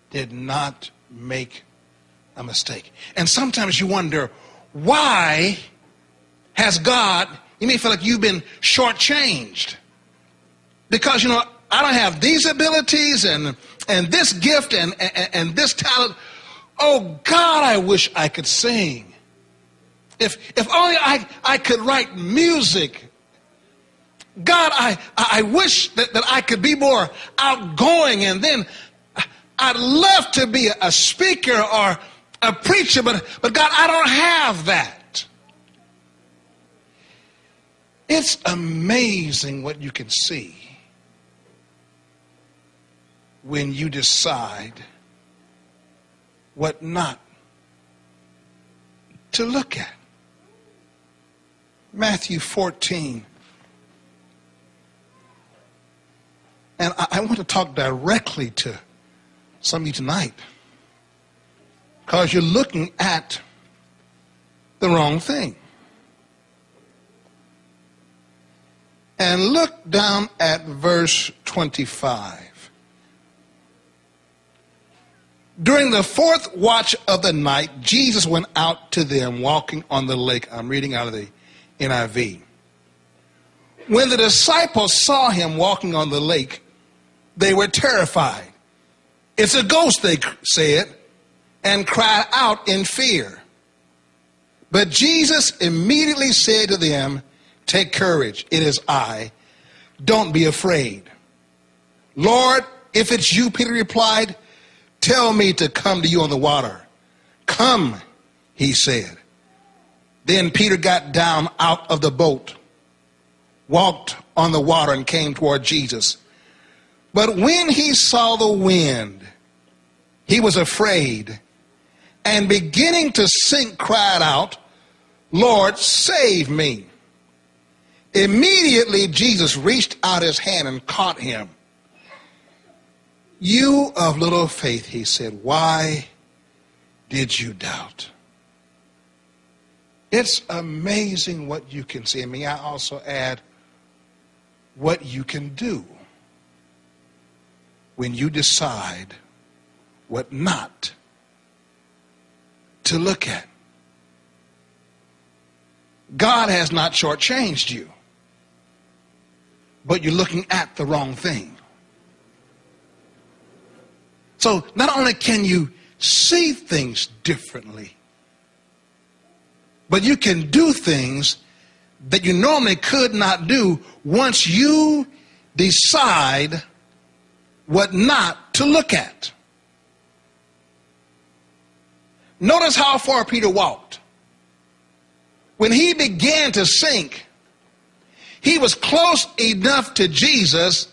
did not make a mistake. And sometimes you wonder, why has God, you may feel like you've been shortchanged. Because, I don't have these abilities and this gift and this talent. Oh, God, I wish I could sing. If only I could write music. God, I wish that I could be more outgoing, and then I'd love to be a speaker or a preacher, but God, I don't have that. It's amazing what you can see when you decide what not to look at. Matthew 14. And I want to talk directly to some of you tonight, because you're looking at the wrong thing. And look down at verse 25. During the fourth watch of the night, Jesus went out to them walking on the lake. I'm reading out of the NIV. When the disciples saw him walking on the lake, they were terrified. It's a ghost, they said, and cried out in fear. But Jesus immediately said to them, "Take courage, it is I. Don't be afraid." "Lord, if it's you," Peter replied, "tell me to come to you on the water." "Come," he said. Then Peter got down out of the boat, walked on the water, and came toward Jesus. But when he saw the wind, he was afraid, and beginning to sink, cried out, "Lord, save me." Immediately Jesus reached out his hand and caught him. "You of little faith," he said, "why did you doubt?" It's amazing what you can see. And may I also add what you can do when you decide what not to look at. God has not shortchanged you, but you're looking at the wrong thing. So not only can you see things differently, but you can do things that you normally could not do once you decide what not to look at. Notice how far Peter walked. When he began to sink, he was close enough to Jesus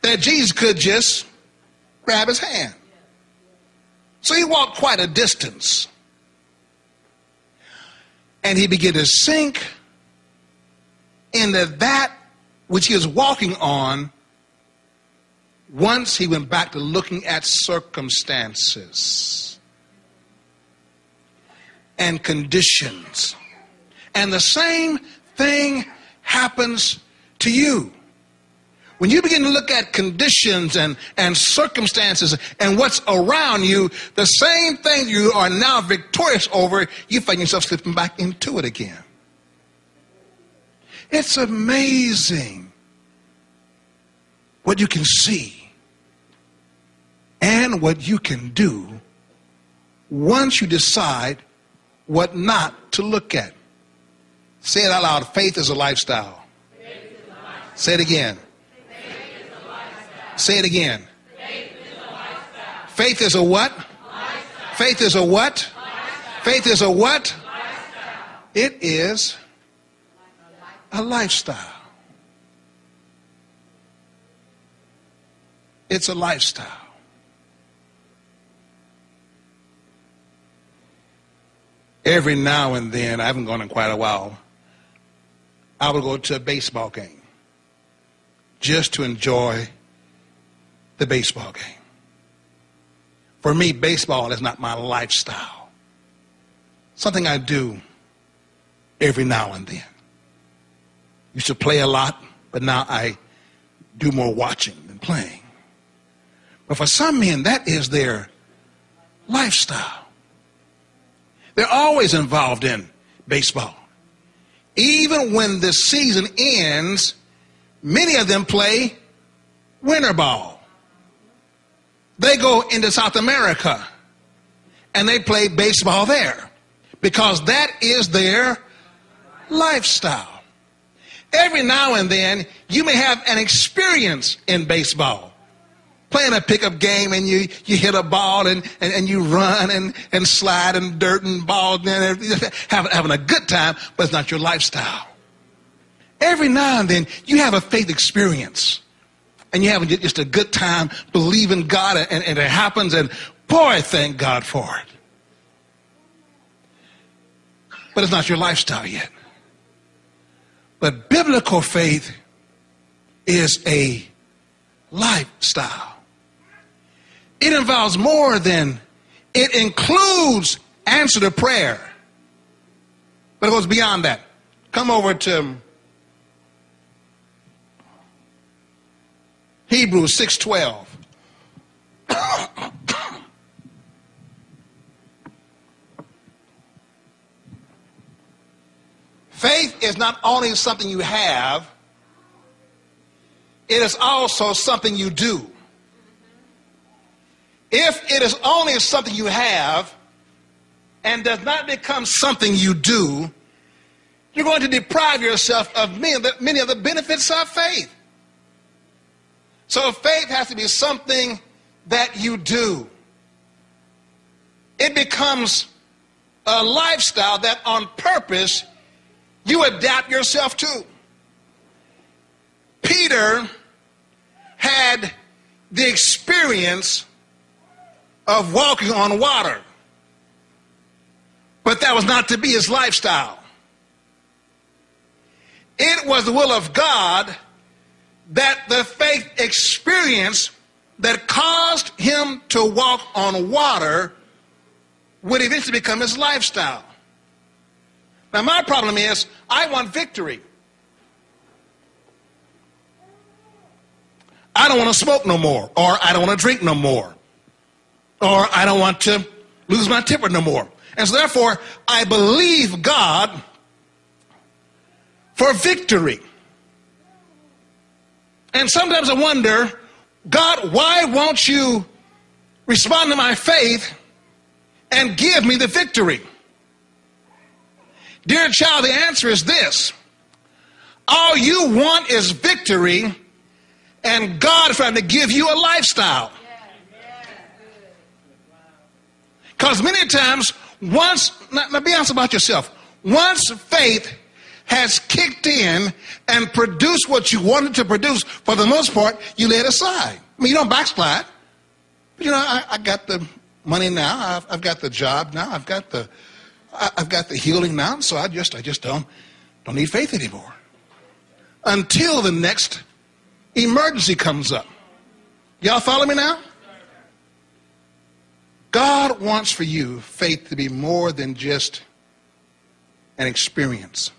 that Jesus could just grab his hand. So he walked quite a distance. And he began to sink into that which he was walking on once he went back to looking at circumstances and conditions. And the same thing happens to you. When you begin to look at conditions and circumstances and what's around you, the same thing you are now victorious over, you find yourself slipping back into it again. It's amazing what you can see and what you can do once you decide what not to look at. Say it out loud. Faith is a lifestyle. Say it again. Say it again. Faith is a what? Faith is a what? Faith is a what? It is a lifestyle. It's a lifestyle. Every now and then, I haven't gone in quite a while, I would go to a baseball game just to enjoy the baseball game. For me, baseball is not my lifestyle. Something I do every now and then. Used to play a lot, but now I do more watching than playing. But for some men, that is their lifestyle. They're always involved in baseball. Even when the season ends, many of them play winter ball. They go into South America and they play baseball there because that is their lifestyle. Every now and then, you may have an experience in baseball. Playing a pickup game and you hit a ball and you run and slide in dirt and balls and having a good time, but it's not your lifestyle. Every now and then you have a faith experience and you have just a good time believing God and it happens and boy, thank God for it. But it's not your lifestyle yet. But biblical faith is a lifestyle. It involves more than, it includes answer to prayer. But it goes beyond that. Come over to Hebrews 6:12. Faith is not only something you have, it is also something you do. If it is only something you have and does not become something you do, you're going to deprive yourself of many of the benefits of faith. So faith has to be something that you do. It becomes a lifestyle that on purpose you adapt yourself to. Peter had the experience of walking on water, but that was not to be his lifestyle. It was the will of God that the faith experience that caused him to walk on water would eventually become his lifestyle. Now my problem is I want victory. I don't want to smoke no more, or I don't want to drink no more, or I don't want to lose my temper no more. And so therefore, I believe God for victory. And sometimes I wonder, God, why won't you respond to my faith and give me the victory? Dear child, the answer is this. All you want is victory, and God is trying to give you a lifestyle. Because many times, now be honest about yourself, once faith has kicked in and produced what you wanted to produce, for the most part, you lay it aside. I mean, you don't backslide. But, I got the money now. I've got the job now. I've got the healing now. So I just don't need faith anymore. Until the next emergency comes up. Y'all follow me now? God wants for you faith to be more than just an experience.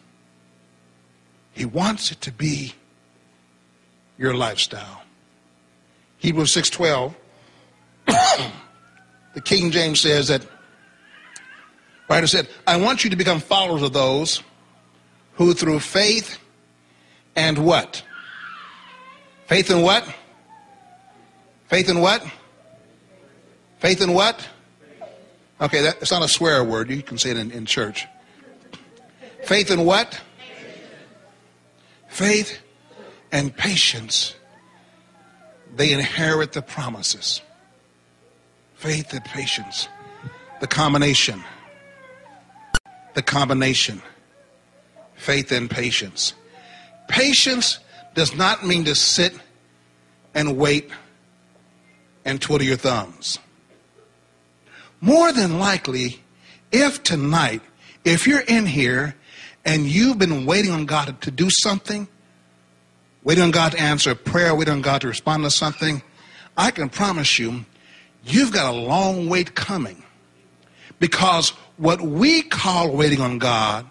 He wants it to be your lifestyle. Hebrews 6:12, the King James says that, writer said, I want you to become followers of those who through faith and what? Faith in what? Faith in what? Faith in what? Okay, it's not a swear word. You can say it in church. Faith in what? Faith and patience. They inherit the promises. Faith and patience. The combination. The combination. Faith and patience. Patience does not mean to sit and wait and twiddle your thumbs. More than likely, if you're in here and you've been waiting on God to do something, waiting on God to answer a prayer, waiting on God to respond to something, I can promise you, you've got a long wait coming. Because what we call waiting on God